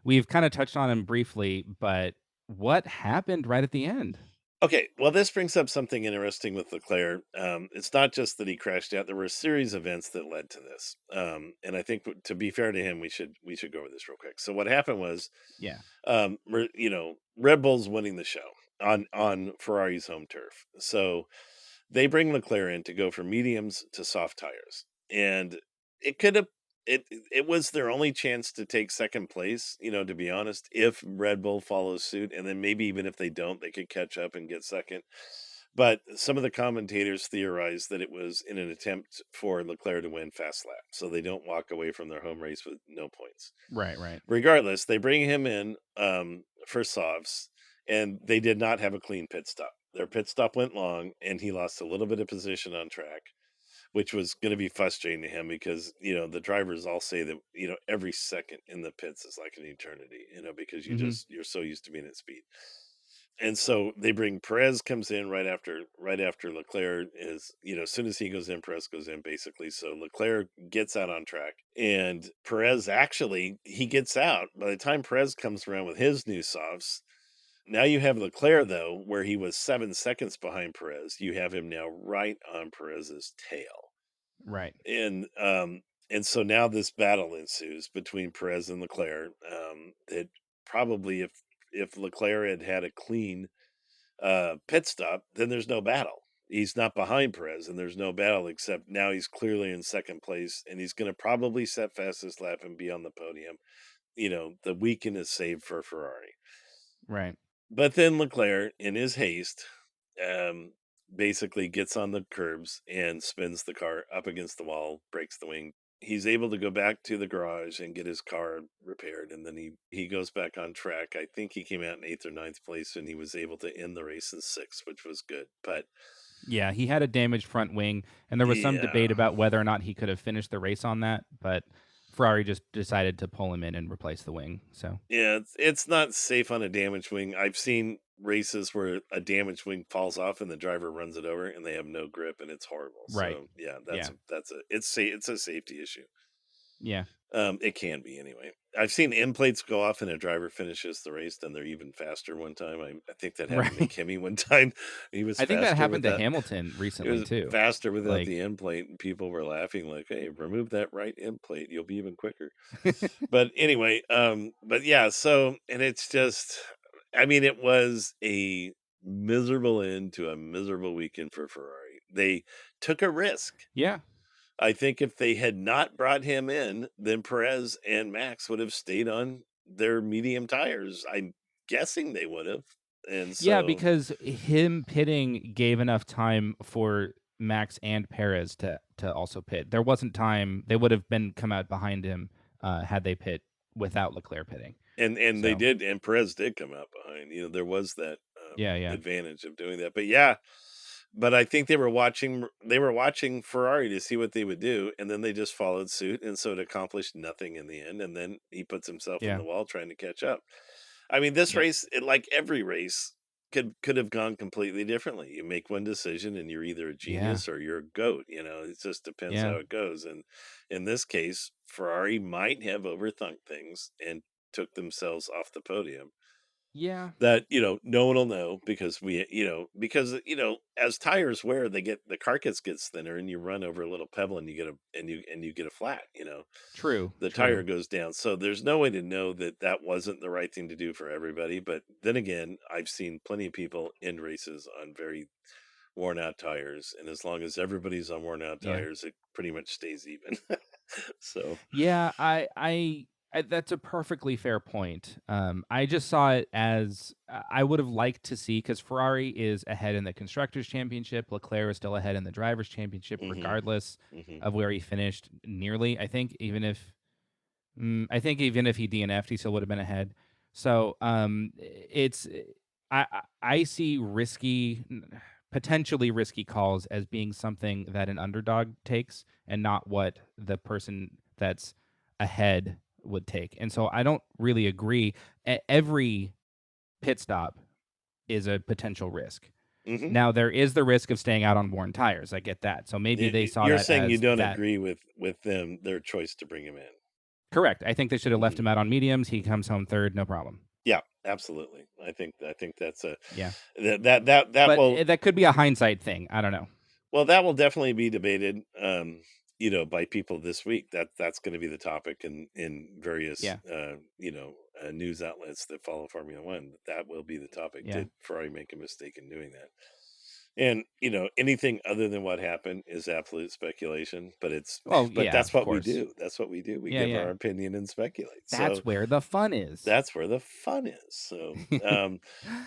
we've kind of touched on him briefly, but what happened right at the end? Okay, well, this brings up something interesting with Leclerc. It's not just that he crashed out; there were a series of events that led to this. And I think, to be fair to him, we should go over this real quick. So what happened was, Yeah. Red Bull's winning the show on Ferrari's home turf. So they bring Leclerc in to go from mediums to soft tires, and it could have it was their only chance to take second place. To be honest, if Red Bull follows suit, and then maybe even if they don't, they could catch up and get second. But some of the commentators theorized that it was in an attempt for Leclerc to win fast lap, so they don't walk away from their home race with no points. Right, right. Regardless, they bring him in for softs, and they did not have a clean pit stop. Their pit stop went long, and he lost a little bit of position on track, which was going to be frustrating to him because the drivers all say that every second in the pits is like an eternity, because Mhm. you're so used to being at speed. And so they bring Perez comes in right after Leclerc is, as soon as he goes in, Perez goes in basically. So Leclerc gets out on track, and Perez actually he gets out. By the time Perez comes around with his new softs, now you have Leclerc though, where he was 7 seconds behind Perez. You have him now right on Perez's tail. Right. And so now this battle ensues between Perez and Leclerc. That probably if Leclerc had had a clean pit stop, then there's no battle. He's not behind Perez, and there's no battle except now he's clearly in second place, and he's going to probably set fastest lap and be on the podium. The weekend is saved for Ferrari. Right. But then Leclerc, in his haste, um, basically gets on the curbs and spins the car up against the wall, breaks the wing. He's able to go back to the garage and get his car repaired, and then he goes back on track. I think he came out in eighth or ninth place, and he was able to end the race in sixth, which was good. But Yeah, he had a damaged front wing, and there was some yeah, debate about whether or not he could have finished the race on that, but Ferrari just decided to pull him in and replace the wing. So, yeah, it's not safe on a damaged wing. I've seen races where a damaged wing falls off and the driver runs it over, and they have no grip, and it's horrible. right. So yeah, Yeah. it's a safety issue. Yeah. It can be anyway. I've seen end plates go off and a driver finishes the race, then they're even faster one time. I think that happened to Right. Kimmy one time. He was I think that faster with happened to that. Hamilton It recently was too. faster without Like, the end plate, and people were laughing like, "Hey, remove that right end plate. You'll be even quicker." But anyway, but yeah, so and it's just I mean, it was a miserable end to a miserable weekend for Ferrari. They took a risk. yeah. I think if they had not brought him in, then Perez and Max would have stayed on their medium tires. I'm guessing they would have. And Yeah, so, because him pitting gave enough time for Max and Perez to also pit. There wasn't time. They would have been come out behind him had they pit without Leclerc pitting. and they So, did, and Perez did come out behind. There was that yeah, yeah. advantage of doing that. But yeah, but I think they were watching Ferrari to see what they would do, and then they just followed suit, and so it accomplished nothing in the end. And then he puts himself in Yeah. the wall trying to catch up. I mean, this Yep. race, like every race, could have gone completely differently. You make one decision and you're either a Yeah. genius or you're a goat, it just depends Yeah. how it goes. And in this case, Ferrari might have overthunk things and took themselves off the podium. Yeah. That, no one will know because as tires wear, the carcass gets thinner and you run over a little pebble and you get a flat, True. the tire True. goes down. So there's no way to know that that wasn't the right thing to do for everybody. But then again, I've seen plenty of people end races on very worn out tires. And as long as everybody's on worn out Yeah. tires, it pretty much stays even. So, Yeah, I that's a perfectly fair point. I just saw it as I would have liked to see because Ferrari is ahead in the constructors' championship. Leclerc is still ahead in the drivers' championship, hmm regardless hmm of where he finished. Nearly, I think even if he DNF'd, he still would have been ahead. So it's I see potentially risky calls as being something that an underdog takes and not what the person that's ahead would take. And so I don't really agree. Every pit stop is a potential risk. hmm Now there is the risk of staying out on worn tires. I get that. So maybe they saw You're that saying you as don't that. agree with them, their choice to bring him in. Correct. I think they should have left Mhm. him out on mediums. He comes home third, no problem. Yeah, absolutely. I think that's a Yeah. that But, will that could be a hindsight thing, I don't know. that will definitely be debated, by people this week. That's going to be the topic in various Yeah, news outlets that follow Formula One. That will be the topic. yeah. Did Ferrari make a mistake in doing that? And anything other than what happened is absolute speculation. But Well, but yeah, that's of what we course. do. That's what we do. We Yeah, give yeah. our opinion and speculate. So That's where the fun is. that's where the fun is. So,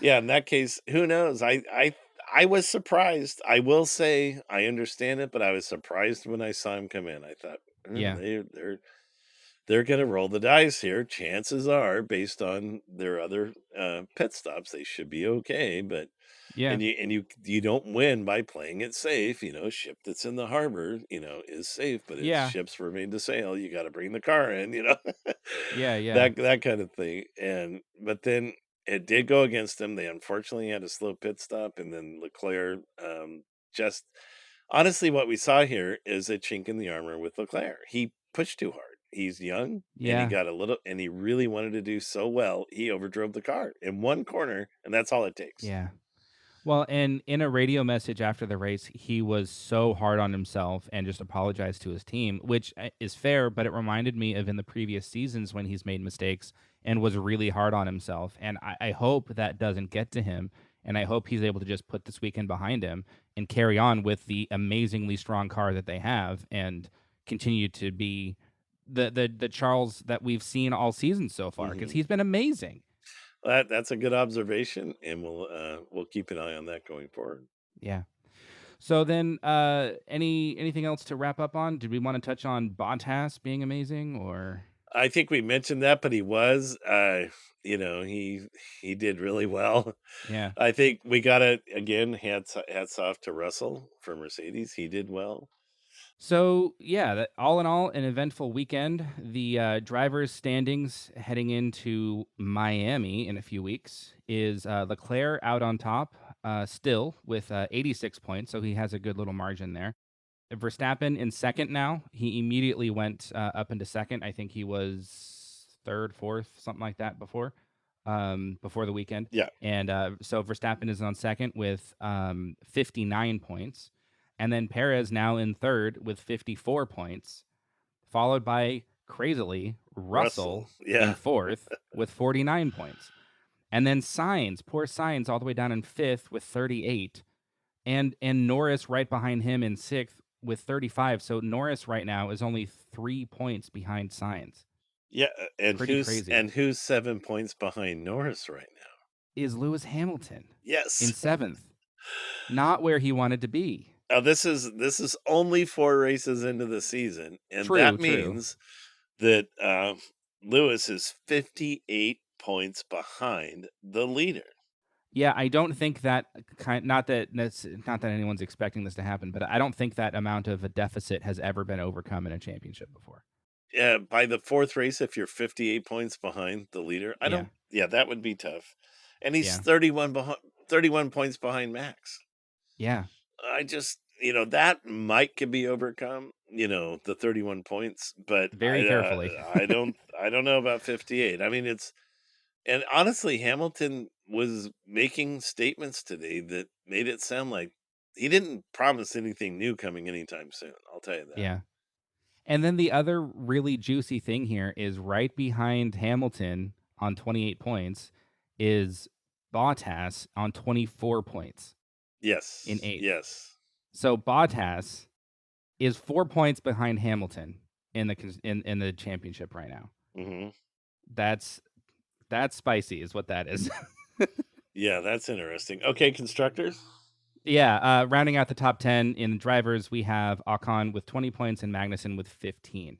yeah, in that case, who knows? I was surprised. I will say I understand it, but I was surprised when I saw him come in. I thought, Yeah, they're gonna roll the dice here. Chances are, based on their other pit stops, they should be okay. But yeah, you don't win by playing it safe. A ship that's in the harbor, is safe, but its yeah, ships remain to sail. You got to bring the car in, yeah, yeah, that kind of thing. And but then it did go against them. They unfortunately had a slow pit stop, and then Leclerc just honestly, what we saw here is a chink in the armor with Leclerc. He pushed too hard. He's young and he yeah, got a little and he really wanted to do so well. He overdrove the car in one corner, and that's all it takes. yeah. Well, and in a radio message after the race, he was so hard on himself and just apologized to his team, which is fair, but it reminded me of in the previous seasons when he's made mistakes and was really hard on himself. And I hope that doesn't get to him. And I hope he's able to just put this weekend behind him and carry on with the amazingly strong car that they have and continue to be the Charles that we've seen all season so far because Mhm. he's been amazing. That's a good observation, and we'll keep an eye on that going forward. Yeah. So then, anything else to wrap up on? Did we want to touch on Bottas being amazing, or I think we mentioned that, but he was, he did really well. yeah? I think we gotta again hats off to Russell for Mercedes. He did well. So yeah, all in all, an eventful weekend. The drivers' standings heading into Miami in a few weeks is Leclerc out on top, still with 86 points, so he has a good little margin there. Verstappen in second now. He immediately went up into second. I think he was third, fourth, something like that before the weekend. Yeah, And so Verstappen is on second with 59 points. And then Perez now in third with 54 points, followed by, crazily, Russell. Russell in Yeah, fourth with 49 points. And then Sainz, poor Sainz, all the way down in fifth with 38 and Norris right behind him in sixth with 35. So Norris right now is only 3 points behind Sainz. yeah. And Pretty crazy. who's 7 points behind Norris right now? Is Lewis Hamilton in Yes. seventh? Not where he wanted to be. Now this is only 4 races into the season, and True, that true. means that Lewis is 58 points behind the leader. Yeah, I don't think that not that anyone's expecting this to happen, but I don't think that amount of a deficit has ever been overcome in a championship before. Yeah, by the fourth race, if you're 58 points behind the leader, I Yeah, don't. Yeah, that would be tough. And he's yeah, 31 behind. 31 points behind Max. Yeah, I just, that might could be overcome, the 31 points, but very carefully. I don't know about 58. I mean, and honestly, Hamilton was making statements today that made it sound like he didn't promise anything new coming anytime soon. I'll tell you that. Yeah. And then the other really juicy thing here is right behind Hamilton on 28 points is Bottas on 24 points in Yes. 8th. Yes. So Bottas is 4 points behind Hamilton in in the championship right now. Hmm. That's spicy is what that is. Yeah, that's interesting. Okay, constructors. Yeah, rounding out the top 10 in drivers, we have Ocon with 20 points and Magnussen with 15.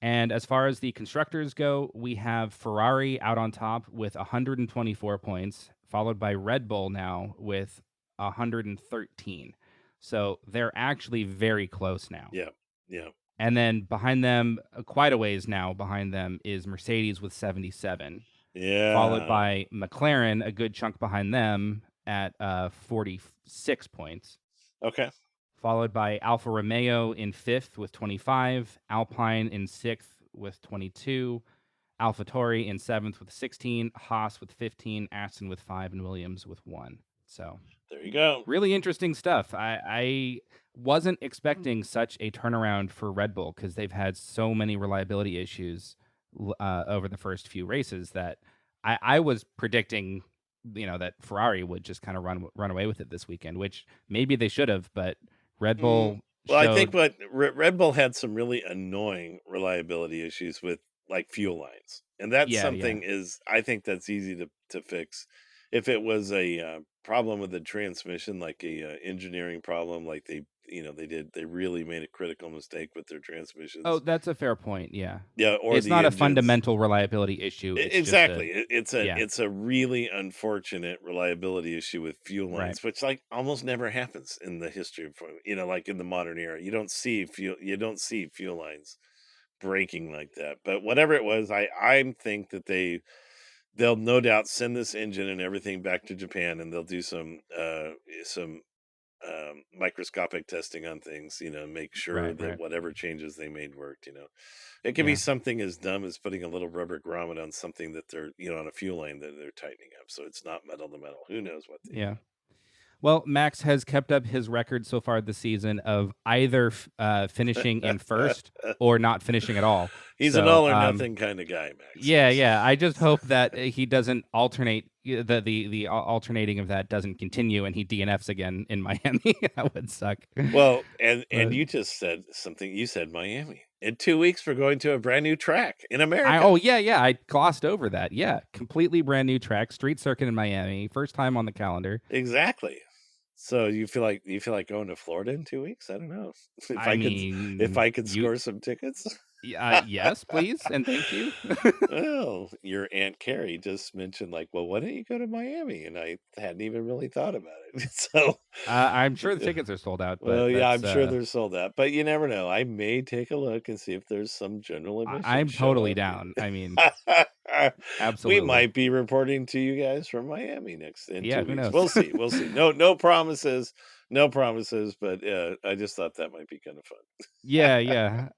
And as far as the constructors go, we have Ferrari out on top with 124 points, followed by Red Bull now with 113. So they're actually very close now. Yeah. Yeah. And then behind them, quite a ways now behind them, is Mercedes with 77, followed Yeah. by McLaren, a good chunk behind them at 46 points, Okay. followed by Alfa Romeo in 5th with 25, Alpine in 6th with 22, AlphaTauri in 7th with 16, Haas with 15, Aston with 5, and Williams with 1. So There you go. really interesting stuff. I wasn't expecting such a turnaround for Red Bull because they've had so many reliability issues over the first few races that I was predicting, that Ferrari would just kind of run away with it this weekend, which maybe they should have, but Red Mm, Bull well, I think showed, what Red Bull had some really annoying reliability issues with like fuel lines, and that's yeah. something is I think that's easy to fix. If it was a problem with the transmission, like a engineering problem, like they really made a critical mistake with their Oh, transmissions, that's a fair point. Yeah, yeah, or it's the not a engines. fundamental reliability issue. It's just a Exactly. It's a yeah, it's a really unfortunate reliability issue with fuel right, lines, which like almost never happens in the history of like in the modern era. You don't see fuel lines breaking like that. But whatever it was, I think that they'll no doubt send this engine and everything back to Japan, and they'll do some microscopic testing on things, make sure that right. whatever changes they made worked. It can be Yeah. something as dumb as putting a little rubber grommet on something that they're, on a fuel line that they're tightening up. So it's not metal to metal. Who knows what they Yeah. Well, Max has kept up his record so far this season of either finishing in first do. or not finishing at all. He's an So, all or nothing kind of guy, Max. yeah, Yes. yeah. I just hope that he doesn't alternate the alternating of that doesn't continue and he DNFs again in Miami. That would suck. Well, and But you just said something. You said Miami. In 2 weeks, we're going to a brand new track in I America. yeah, I glossed over that. Yeah, completely brand new track, street circuit in Miami, first time on the calendar. Exactly. So you feel like going to Florida in 2 weeks? I don't know if I I could if mean, I could score some tickets. yes, please and thank you. Well, your Aunt Carrie just mentioned, like, well, why don't you go to Miami? And I hadn't even really thought about it. So, I'm sure the tickets are sold out, but well, yeah, that's I'm sure they're sold out, but you never know. I may take a look and see if there's some general admission I'm show totally up. down. I mean, We absolutely. might be reporting to you guys from Miami next in Yeah, 2 who weeks. knows? We'll see. We'll see. No promises. No promises. But I just thought that might be kind of fun. Yeah.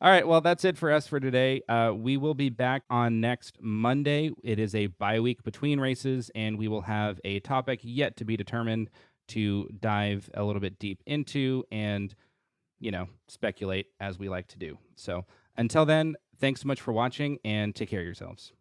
All right, well, that's it for us for today. We will be back on next Monday. It is a bye week between races, and we will have a topic yet to be determined to dive a little bit deep into and, speculate as we like to do. So until then, thanks so much for watching and take care of yourselves.